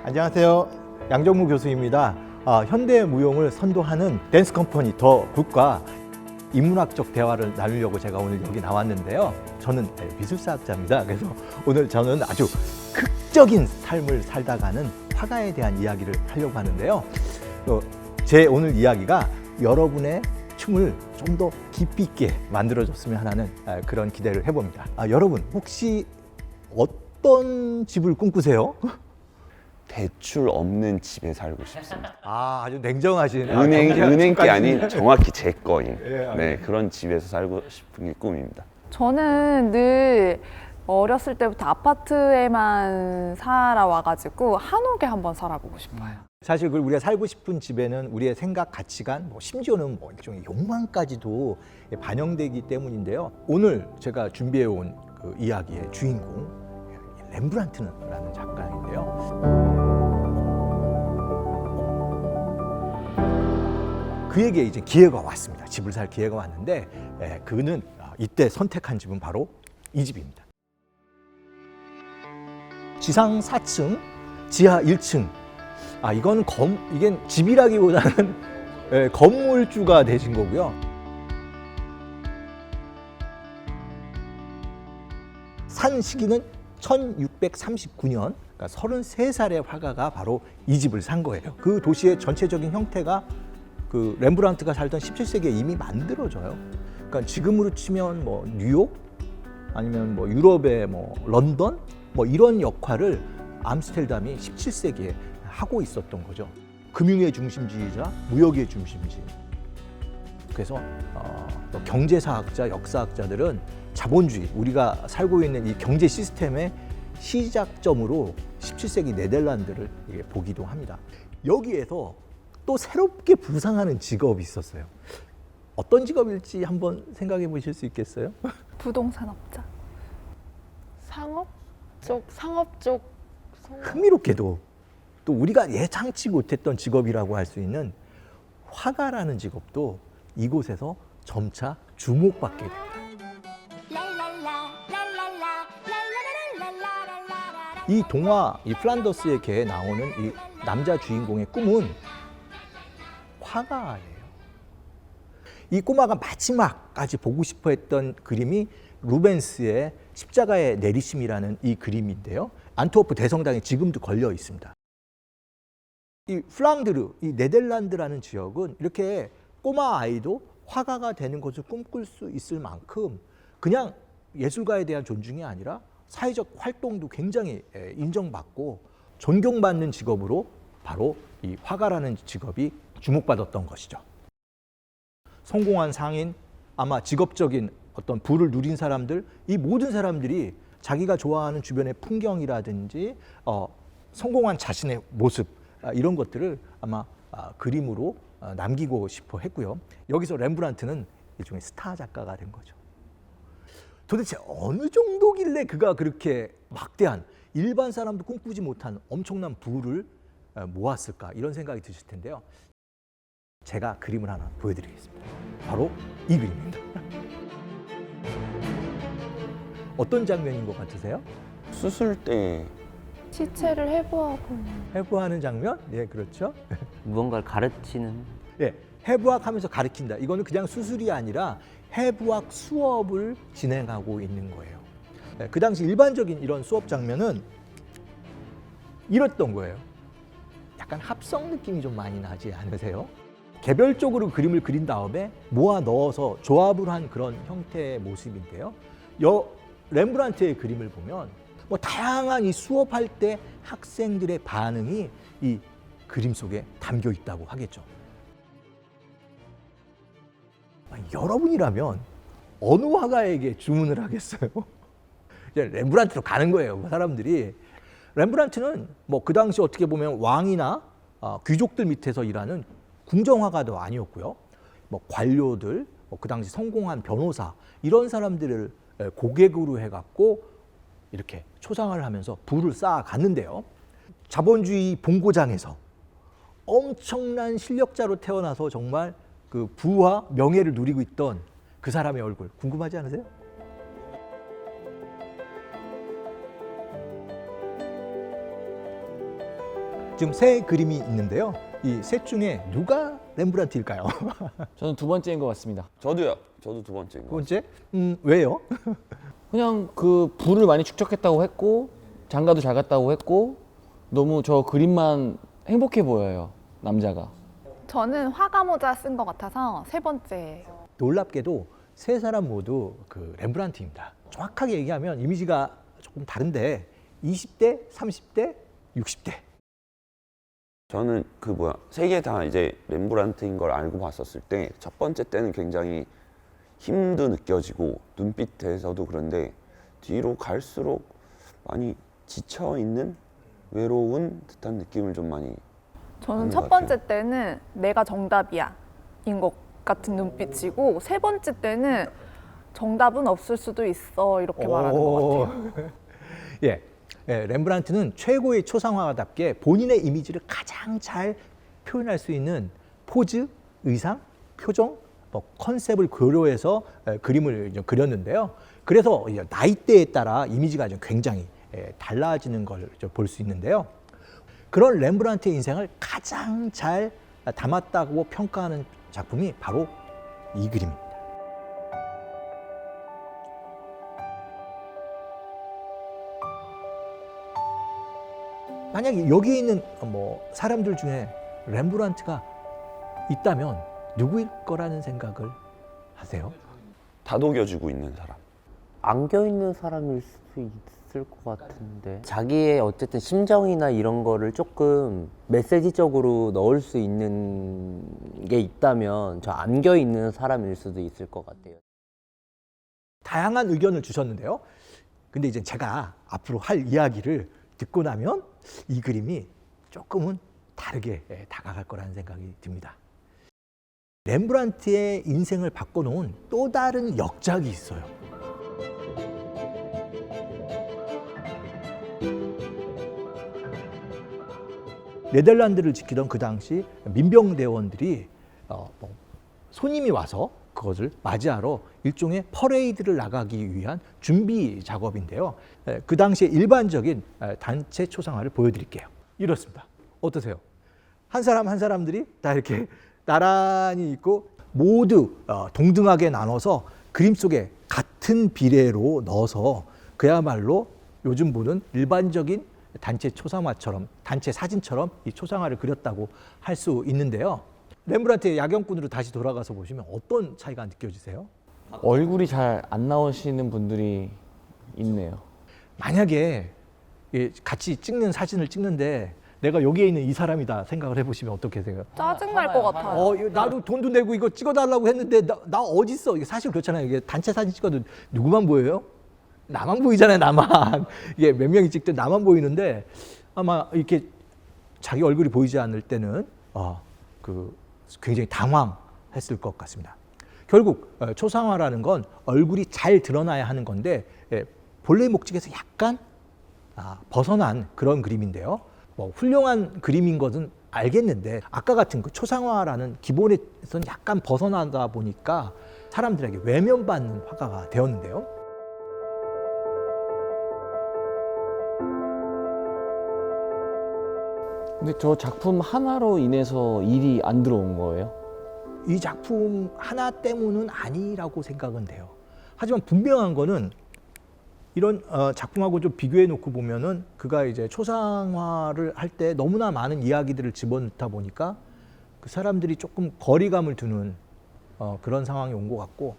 안녕하세요. 양정무 교수입니다. 현대 무용을 선도하는 댄스 컴퍼니 더 굿과 인문학적 대화를 나누려고 제가 오늘 여기 나왔는데요. 저는 미술사학자입니다. 그래서 오늘 저는 아주 극적인 삶을 살다가는 화가에 대한 이야기를 하려고 하는데요. 제 오늘 이야기가 여러분의 춤을 좀 더 깊이 있게 만들어줬으면 하는 그런 기대를 해봅니다. 여러분 혹시 어떤 집을 꿈꾸세요? 대출 없는 집에 살고 싶습니다. 아주 냉정하신 은행 게 아닌 정확히 제 거인 예, 그런 집에서 살고 싶은 게 꿈입니다. 저는 늘 어렸을 때부터 아파트에만 살아와가지고 한옥에 한번 살아보고 싶어요. 사실 우리가 살고 싶은 집에는 우리의 생각, 가치관, 심지어는 일종의 욕망까지도 반영되기 때문인데요. 오늘 제가 준비해온 그 이야기의 주인공 렘브란트라는 작가인데요. 그에게 이제 기회가 왔습니다. 집을 살 기회가 왔는데 그는 이때 선택한 집은 바로 이 집입니다. 지상 4층, 지하 1층. 이게 집이라기보다는 건물주가 되신 거고요. 산 시기는 1639년, 그러니까 33살의 화가가 바로 이 집을 산 거예요. 그 도시의 전체적인 형태가 그 렘브란트가 살던 17세기에 이미 만들어져요. 그러니까 지금으로 치면 뉴욕 아니면 유럽의 런던 이런 역할을 암스테르담이 17세기에 하고 있었던 거죠. 금융의 중심지이자 무역의 중심지. 그래서 경제사학자, 역사학자들은 자본주의, 우리가 살고 있는 이 경제 시스템의 시작점으로 17세기 네덜란드를 보기도 합니다. 여기에서 또 새롭게 부상하는 직업이 있었어요. 어떤 직업일지 한번 생각해 보실 수 있겠어요? 부동산업자. 상업 쪽. 흥미롭게도 또 우리가 예상치 못했던 직업이라고 할 수 있는 화가라는 직업도 이곳에서 점차 주목받게 됩니다. 이 동화, 이 플란더스의 개에 나오는 이 남자 주인공의 꿈은 화가예요. 이 꼬마가 마지막까지 보고 싶어 했던 그림이 루벤스의 십자가의 내리심이라는 이 그림인데요. 안트워프 대성당에 지금도 걸려 있습니다. 이 플랑드르, 이 네덜란드라는 지역은 이렇게 꼬마 아이도 화가가 되는 것을 꿈꿀 수 있을 만큼 그냥 예술가에 대한 존중이 아니라 사회적 활동도 굉장히 인정받고 존경받는 직업으로 바로 이 화가라는 직업이 주목받았던 것이죠. 성공한 상인, 아마 직업적인 어떤 부를 누린 사람들, 이 모든 사람들이 자기가 좋아하는 주변의 풍경이라든지 성공한 자신의 모습 이런 것들을 아마 그림으로 남기고 싶어 했고요. 여기서 렘브란트는 일종의 스타 작가가 된 거죠. 도대체 어느 정도길래 그가 그렇게 막대한 일반 사람도 꿈꾸지 못한 엄청난 부를 모았을까 이런 생각이 드실 텐데요. 제가 그림을 하나 보여드리겠습니다. 바로 이 그림입니다. 어떤 장면인 것 같으세요? 수술 때 시체를 해부하고 해부하는 장면? 네, 그렇죠. 무언가를 가르치는. 네, 해부학하면서 가르친다. 이거는 그냥 수술이 아니라 해부학 수업을 진행하고 있는 거예요. 네, 그 당시 일반적인 이런 수업 장면은 이랬던 거예요. 약간 합성 느낌이 좀 많이 나지 않으세요? 개별적으로 그림을 그린 다음에 모아 넣어서 조합을 한 그런 형태의 모습인데요. 렘브란트의 그림을 보면 다양한 이 수업할 때 학생들의 반응이 이 그림 속에 담겨 있다고 하겠죠. 여러분이라면 어느 화가에게 주문을 하겠어요? 이제 렘브란트로 가는 거예요, 사람들이. 렘브란트는 그 당시 어떻게 보면 왕이나 귀족들 밑에서 일하는 궁정화가도 아니었고요. 관료들, 그 당시 성공한 변호사 이런 사람들을 고객으로 해갖고 이렇게 초상화를 하면서 부를 쌓아갔는데요. 자본주의 본고장에서 엄청난 실력자로 태어나서 정말 그 부와 명예를 누리고 있던 그 사람의 얼굴 궁금하지 않으세요? 지금 세 그림이 있는데요. 이 셋 중에 누가 렘브란트일까요? 저는 두 번째인 것 같습니다. 저도요. 저도 두 번째인 두 것 같아요. 번째? 왜요? 그냥 그 불을 많이 축적했다고 했고 장가도 잘 갔다고 했고 너무 저 그림만 행복해 보여요, 남자가. 저는 화가 모자 쓴 것 같아서 세 번째예요. 놀랍게도 세 사람 모두 그 렘브란트입니다. 정확하게 얘기하면 이미지가 조금 다른데 20대, 30대, 60대. 저는 세 개 다 이제 렘브란트인 걸 알고 봤었을 때 첫 번째 때는 굉장히 힘도 느껴지고 눈빛에서도 그런데 뒤로 갈수록 많이 지쳐 있는 외로운 듯한 느낌을 좀 많이 저는 하는 첫 것 번째 같아요. 때는 내가 정답이야 인 것 같은 눈빛이고 세 번째 때는 정답은 없을 수도 있어 이렇게 말하는 것 같아요. 예, 렘브란트는 최고의 초상화가답게 본인의 이미지를 가장 잘 표현할 수 있는 포즈, 의상, 표정, 컨셉을 고려해서 그림을 이제 그렸는데요. 그래서 나이대에 따라 이미지가 좀 굉장히 달라지는 걸 볼 수 있는데요. 그런 렘브란트의 인생을 가장 잘 담았다고 평가하는 작품이 바로 이 그림입니다. 만약에 여기 있는 사람들 중에 렘브란트가 있다면 누구일 거라는 생각을 하세요? 다독여주고 있는 사람. 안겨 있는 사람일 수도 있을 것 같은데 자기의 어쨌든 심정이나 이런 거를 조금 메시지적으로 넣을 수 있는 게 있다면 저 안겨 있는 사람일 수도 있을 것 같아요. 다양한 의견을 주셨는데요. 근데 이제 제가 앞으로 할 이야기를 듣고 나면 이 그림이 조금은 다르게 다가갈 거라는 생각이 듭니다. 렘브란트의 인생을 바꿔놓은 또 다른 역작이 있어요. 네덜란드를 지키던 그 당시 민병대원들이 손님이 와서 그것을 맞이하러 일종의 퍼레이드를 나가기 위한 준비 작업인데요. 그 당시에 일반적인 단체 초상화를 보여드릴게요. 이렇습니다. 어떠세요? 한 사람 한 사람들이 다 이렇게 나란히 있고 모두 동등하게 나눠서 그림 속에 같은 비례로 넣어서 그야말로 요즘 보는 일반적인 단체 초상화처럼, 단체 사진처럼 이 초상화를 그렸다고 할 수 있는데요. 렘브란트의 야경꾼으로 다시 돌아가서 보시면 어떤 차이가 느껴지세요? 얼굴이 잘 안 나오시는 분들이 있네요. 만약에 같이 찍는 사진을 찍는데 내가 여기에 있는 이 사람이다 생각을 해보시면 어떻게 생각해요? 짜증날 것 같아요. 이거 나도 돈도 내고 이거 찍어달라고 했는데 나 어디 있어? 이게 사실 그렇잖아요. 이게 단체 사진 찍어도 누구만 보여요? 나만 보이잖아요. 나만. 이게 몇 명이 찍든 나만 보이는데 아마 이렇게 자기 얼굴이 보이지 않을 때는 굉장히 당황했을 것 같습니다. 결국 초상화라는 건 얼굴이 잘 드러나야 하는 건데 본래 목적에서 약간 벗어난 그런 그림인데요. 훌륭한 그림인 것은 알겠는데 아까 같은 그 초상화라는 기본에서는 약간 벗어나다 보니까 사람들에게 외면받는 화가가 되었는데요. 근데 저 작품 하나로 인해서 일이 안 들어온 거예요? 이 작품 하나 때문은 아니라고 생각은 돼요. 하지만 분명한 거는 이런 작품하고 좀 비교해 놓고 보면은 그가 이제 초상화를 할 때 너무나 많은 이야기들을 집어넣다 보니까 그 사람들이 조금 거리감을 두는 그런 상황이 온 것 같고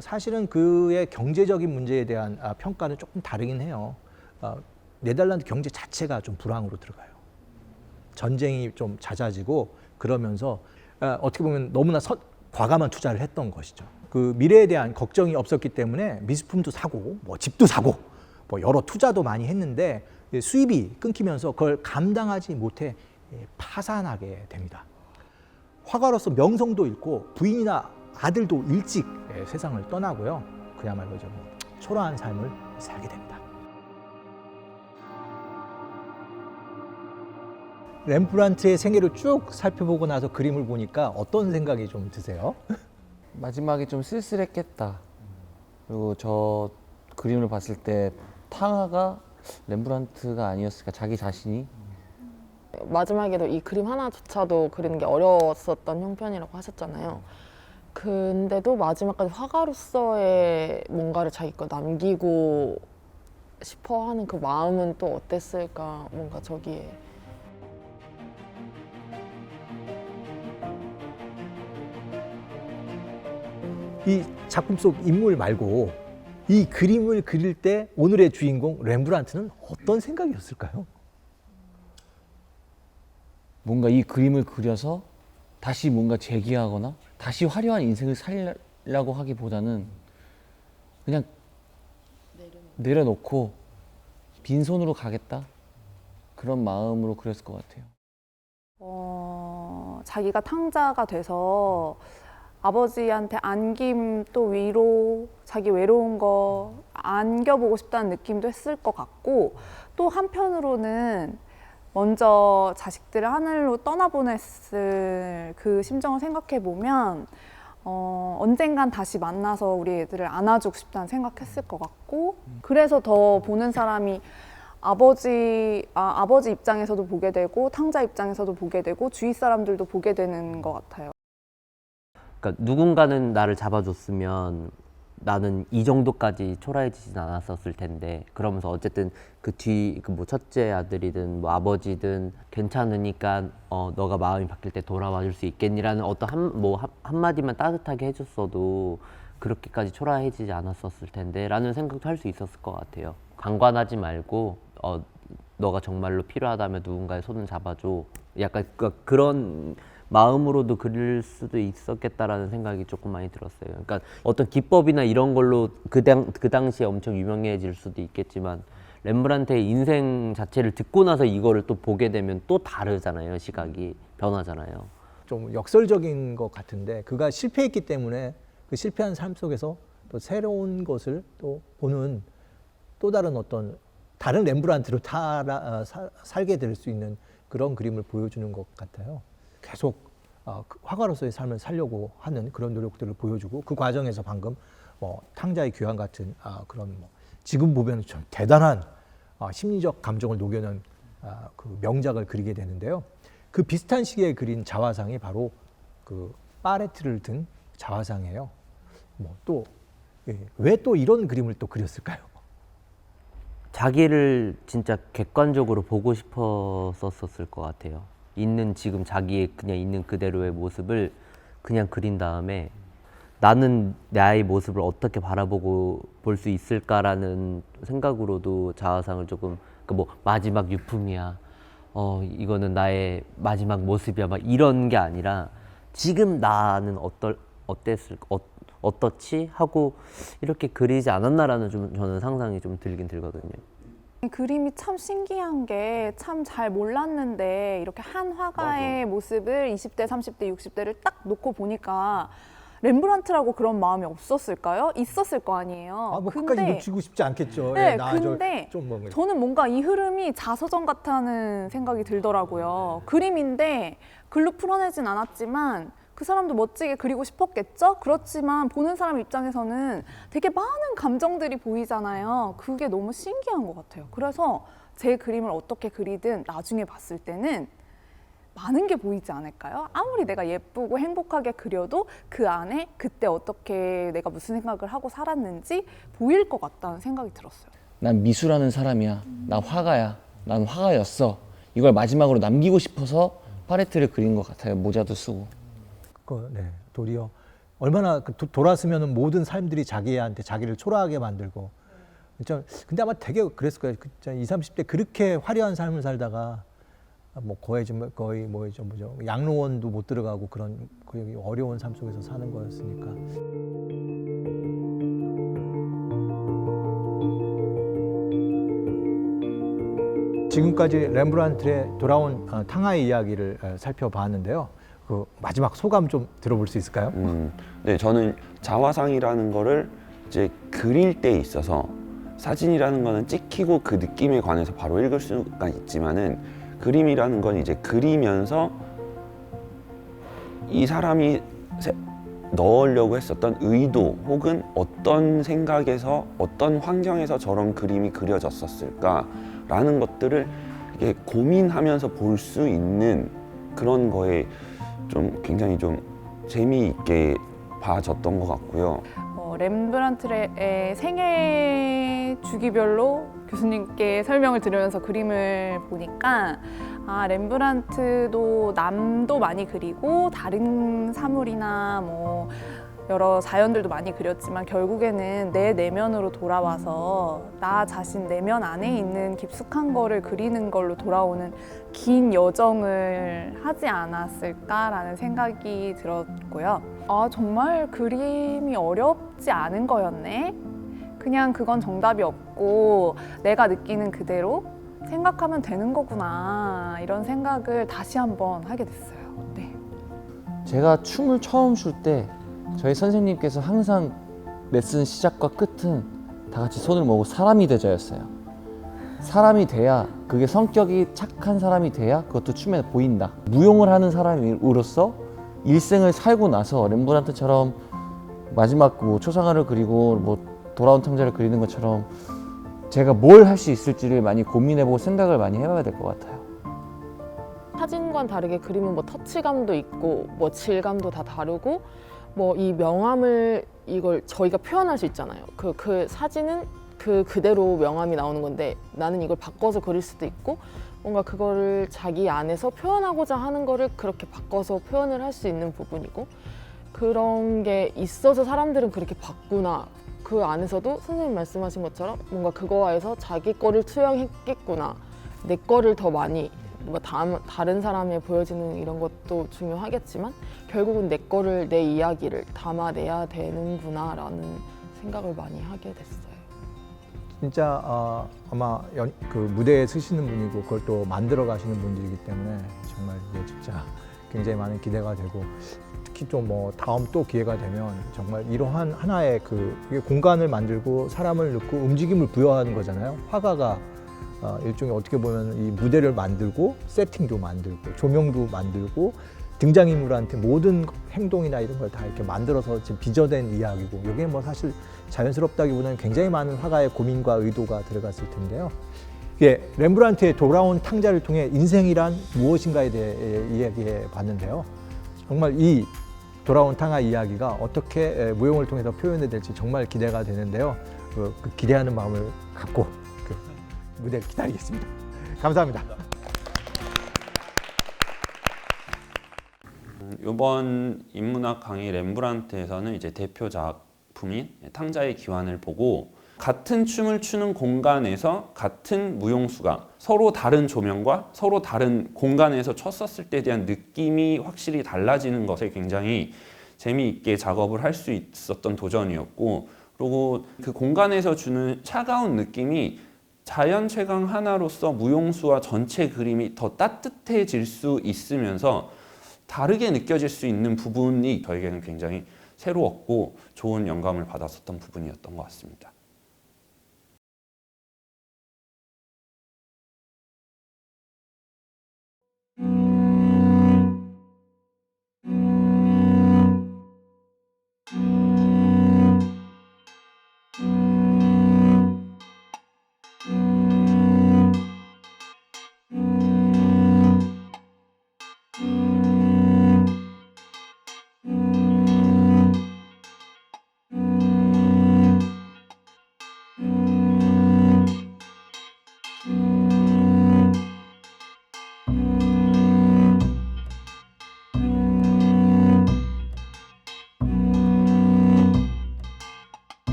사실은 그의 경제적인 문제에 대한 평가는 조금 다르긴 해요. 네덜란드 경제 자체가 좀 불황으로 들어가요. 전쟁이 좀 잦아지고 그러면서 어떻게 보면 너무나 과감한 투자를 했던 것이죠. 그 미래에 대한 걱정이 없었기 때문에 미술품도 사고 집도 사고 여러 투자도 많이 했는데 수입이 끊기면서 그걸 감당하지 못해 파산하게 됩니다. 화가로서 명성도 잃고 부인이나 아들도 일찍 세상을 떠나고요. 그야말로 좀 초라한 삶을 살게 됩니다. 렘브란트의 생애를 쭉 살펴보고 나서 그림을 보니까 어떤 생각이 좀 드세요? 마지막에 좀 쓸쓸했겠다. 그리고 저 그림을 봤을 때 탕하가 렘브란트가 아니었을까, 자기 자신이 마지막에도 이 그림 하나조차도 그리는 게 어려웠었던 형편이라고 하셨잖아요. 근데도 마지막까지 화가로서의 뭔가를 자기 거 남기고 싶어 하는 그 마음은 또 어땠을까, 뭔가 저기에. 이 작품 속 인물 말고 이 그림을 그릴 때 오늘의 주인공 렘브란트는 어떤 생각이었을까요? 뭔가 이 그림을 그려서 다시 뭔가 재기하거나 다시 화려한 인생을 살려고 하기보다는 그냥 내려놓고 빈손으로 가겠다, 그런 마음으로 그렸을 것 같아요. 자기가 탕자가 돼서 아버지한테 안김, 또 위로, 자기 외로운 거 안겨보고 싶다는 느낌도 했을 것 같고, 또 한편으로는 먼저 자식들을 하늘로 떠나보냈을 그 심정을 생각해 보면 언젠간 다시 만나서 우리 애들을 안아주고 싶다는 생각했을 것 같고, 그래서 더 보는 사람이 아버지 입장에서도 보게 되고 탕자 입장에서도 보게 되고 주위 사람들도 보게 되는 것 같아요. 그러니까 누군가는 나를 잡아줬으면 나는 이 정도까지 초라해지진 않았었을 텐데, 그러면서 어쨌든 그 뒤 그 뭐 첫째 아들이든 뭐 아버지든 괜찮으니까 너가 마음이 바뀔 때 돌아와 줄 수 있겠니라는 어떤 한마디만 따뜻하게 해줬어도 그렇게까지 초라해지지 않았었을 텐데 라는 생각도 할 수 있었을 것 같아요. 강관하지 말고 너가 정말로 필요하다면 누군가의 손을 잡아줘, 약간 그런 마음으로도 그릴 수도 있었겠다라는 생각이 조금 많이 들었어요. 그러니까 어떤 기법이나 이런 걸로 그 당시에 엄청 유명해질 수도 있겠지만, 렘브란트의 인생 자체를 듣고 나서 이거를 또 보게 되면 또 다르잖아요. 시각이 변하잖아요. 좀 역설적인 것 같은데, 그가 실패했기 때문에 그 실패한 삶 속에서 또 새로운 것을 또 보는 또 다른 어떤 다른 렘브란트로 살게 될 수 있는 그런 그림을 보여주는 것 같아요. 계속 화가로서의 삶을 살려고 하는 그런 노력들을 보여주고, 그 과정에서 방금 탕자의 귀환 같은 그런 지금 보면 좀 대단한 심리적 감정을 녹여낸 그 명작을 그리게 되는데요. 그 비슷한 시기에 그린 자화상이 바로 그 파레트를 든 자화상이에요. 왜 또 이런 그림을 또 그렸을까요? 자기를 진짜 객관적으로 보고 싶었었을 것 같아요. 지금 자기의 그냥 있는 그대로의 모습을 그냥 그린 다음에 나는 나의 모습을 어떻게 바라보고 볼 수 있을까라는 생각으로도 자화상을 조금 마지막 유품이야, 이거는 나의 마지막 모습이야, 막 이런 게 아니라 지금 나는 어떻지 하고 이렇게 그리지 않았나라는 저는 상상이 좀 들긴 들거든요. 그림이 참 신기한 게, 참 잘 몰랐는데 이렇게 한 화가의 모습을 20대, 30대, 60대를 딱 놓고 보니까 렘브란트라고 그런 마음이 없었을까요? 있었을 거 아니에요. 끝까지 놓치고 싶지 않겠죠. 네, 근데 좀 저는 뭔가 이 흐름이 자서전 같다는 생각이 들더라고요. 그림인데 글로 풀어내진 않았지만 그 사람도 멋지게 그리고 싶었겠죠? 그렇지만 보는 사람 입장에서는 되게 많은 감정들이 보이잖아요. 그게 너무 신기한 것 같아요. 그래서 제 그림을 어떻게 그리든 나중에 봤을 때는 많은 게 보이지 않을까요? 아무리 내가 예쁘고 행복하게 그려도 그 안에 그때 어떻게 내가 무슨 생각을 하고 살았는지 보일 것 같다는 생각이 들었어요. 난 미술하는 사람이야, 나 화가야, 난 화가였어, 이걸 마지막으로 남기고 싶어서 파레트를 그린 것 같아요. 모자도 쓰고. 도리어 얼마나 돌았으면 모든 삶들이 자기한테 자기를 초라하게 만들고, 근데 아마 되게 그랬을 거예요. 20, 30대 그렇게 화려한 삶을 살다가 거의 양로원도 못 들어가고 그런 어려운 삶 속에서 사는 거였으니까. 지금까지 렘브란트의 돌아온 탕하의 이야기를 살펴봤는데요. 그 마지막 소감 좀 들어볼 수 있을까요? 네, 저는 자화상이라는 거를 이제 그릴 때 있어서, 사진이라는 거는 찍히고 그 느낌에 관해서 바로 읽을 수가 있지만은 그림이라는 건 이제 그리면서 이 사람이 넣으려고 했었던 의도, 혹은 어떤 생각에서 어떤 환경에서 저런 그림이 그려졌었을까라는 것들을 이게 고민하면서 볼 수 있는 그런 거에 좀 굉장히 좀 재미있게 봐졌던 것 같고요. 렘브란트의 생애 주기별로 교수님께 설명을 들으면서 그림을 보니까 렘브란트도 남도 많이 그리고 다른 사물이나 뭐 여러 자연들도 많이 그렸지만 결국에는 내 내면으로 돌아와서 나 자신 내면 안에 있는 깊숙한 거를 그리는 걸로 돌아오는 긴 여정을 하지 않았을까라는 생각이 들었고요. 정말 그림이 어렵지 않은 거였네. 그냥 그건 정답이 없고 내가 느끼는 그대로 생각하면 되는 거구나. 이런 생각을 다시 한번 하게 됐어요. 네. 제가 춤을 처음 출 때 저희 선생님께서 항상 레슨 시작과 끝은 다 같이 손을 모으고 사람이 되자였어요. 사람이 돼야, 그게 성격이 착한 사람이 돼야 그것도 춤에 보인다. 무용을 하는 사람으로서 일생을 살고 나서 렘브란트처럼 마지막 뭐 초상화를 그리고 뭐 돌아온 탕자를 그리는 것처럼 제가 뭘 할 수 있을지를 많이 고민해보고 생각을 많이 해봐야 될 것 같아요. 사진과는 다르게 그림은 뭐 터치감도 있고 뭐 질감도 다 다르고 뭐 이 명암을 이걸 저희가 표현할 수 있잖아요. 그 사진은 그대로 명암이 나오는 건데 나는 이걸 바꿔서 그릴 수도 있고 뭔가 그거를 자기 안에서 표현하고자 하는 거를 그렇게 바꿔서 표현을 할 수 있는 부분이고 그런 게 있어서 사람들은 그렇게 봤구나. 그 안에서도 선생님 말씀하신 것처럼 뭔가 그거에서 자기 거를 투영했겠구나. 내 거를 더 많이 뭐 다른 사람에 보여지는 이런 것도 중요하겠지만 결국은 내 거를, 내 이야기를 담아내야 되는구나라는 생각을 많이 하게 됐어요. 진짜 아마 그 무대에 서시는 분이고 그걸 또 만들어 가시는 분들이기 때문에 정말 이게 진짜 굉장히 많은 기대가 되고 특히 좀 뭐 다음 또 기회가 되면 정말 이러한 하나의 이게 공간을 만들고 사람을 넣고 움직임을 부여하는 거잖아요. 화가가 일종의 어떻게 보면 이 무대를 만들고 세팅도 만들고 조명도 만들고 등장인물한테 모든 행동이나 이런 걸 다 이렇게 만들어서 지금 빚어낸 이야기고 이게 뭐 사실 자연스럽다기보다는 굉장히 많은 화가의 고민과 의도가 들어갔을 텐데요. 이게 렘브란트의 돌아온 탕자를 통해 인생이란 무엇인가에 대해 이야기해 봤는데요. 정말 이 돌아온 탕자 이야기가 어떻게 무용을 통해서 표현이 될지 정말 기대가 되는데요. 그 기대하는 마음을 갖고 무대를 기다리겠습니다. 감사합니다. 이번 인문학 강의 렘브란트에서는 이제 대표 작품인 탕자의 기환을 보고 같은 춤을 추는 공간에서 같은 무용수가 서로 다른 조명과 서로 다른 공간에서 췄었을 때에 대한 느낌이 확실히 달라지는 것에 굉장히 재미있게 작업을 할 수 있었던 도전이었고 그리고 그 공간에서 주는 차가운 느낌이 자연 채광 하나로서 무용수와 전체 그림이 더 따뜻해질 수 있으면서 다르게 느껴질 수 있는 부분이 저에게는 굉장히 새로웠고 좋은 영감을 받았었던 부분이었던 것 같습니다.